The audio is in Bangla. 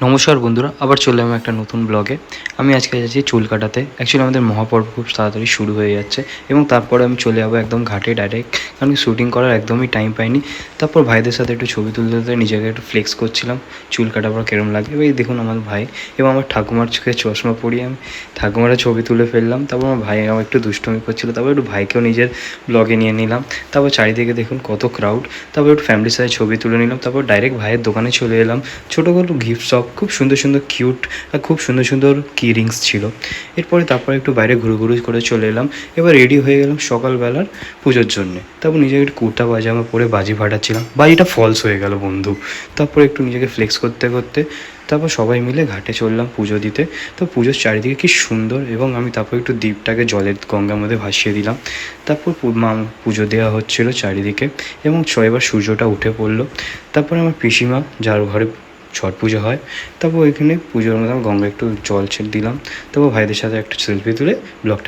নমস্কার বন্ধুরা, আবার চলে এলাম একটা নতুন ব্লগে। আমি আজকে যাচ্ছি চুল কাটাতে। অ্যাকচুয়ালি আমাদের মহাপর্ব খুব তাড়াতাড়ি শুরু হয়ে যাচ্ছে এবং তারপরে আমি চলে যাবো একদম ঘাটে ডাইরেক্ট, কারণ শ্যুটিং করার একদমই টাইম পাইনি। তারপর ভাইদের সাথে একটু ছবি তুলতে তুলতে নিজেকে একটু ফ্লেক্স করছিলাম, চুল কাটার পর কীরকম লাগে। এবার এই দেখুন আমার ভাই এবং আমার ঠাকুমার চোখে চশমা পরিয়ে আমি ঠাকুমারা ছবি তুলে ফেললাম। তারপর আমার ভাই আমার একটু দুষ্টুমি করছিলো, তারপর একটু ভাইকেও নিজের ব্লগে নিয়ে নিলাম। তারপর চারিদিকে দেখুন কত ক্রাউড। তারপর একটু ফ্যামিলির সাথে ছবি তুলে নিলাম। তারপর ডাইরেক্ট ভাইয়ের দোকানে চলে এলাম। ছোটোখাটো গিফট শপ, খুব সুন্দর সুন্দর কিউট আর খুব সুন্দর সুন্দর কি রিংস ছিল। তারপরে একটু বাইরে ঘুরু করে চলে এলাম। এবার রেডি হয়ে গেলাম সকালবেলার পুজোর জন্যে। তারপর নিজেকে একটু কুর্তা পাজামা পরে বাজি ফাটাচ্ছিলাম, বাজিটা ফলস হয়ে গেল বন্ধু। তারপর একটু নিজেকে ফ্লেক্স করতে করতে তারপর সবাই মিলে ঘাটে চললাম পুজো দিতে। তো পুজোর চারিদিকে কি সুন্দর, এবং আমি তারপর একটু দ্বীপটাকে জলের গঙ্গার মধ্যে ভাসিয়ে দিলাম। তারপর মা পুজো দেওয়া হচ্ছিলো চারিদিকে এবং এবার সূর্যটা উঠে পড়লো। তারপরে আমার পিসিমা, যার ঘরে ছট পুজো হয়, তারপর ওইখানে পুজোর মধ্যে গঙ্গায় একটু জল ছেড়ে দিলাম। তারপর ভাইদের সাথে একটা সেলফি তুলে ব্লগটা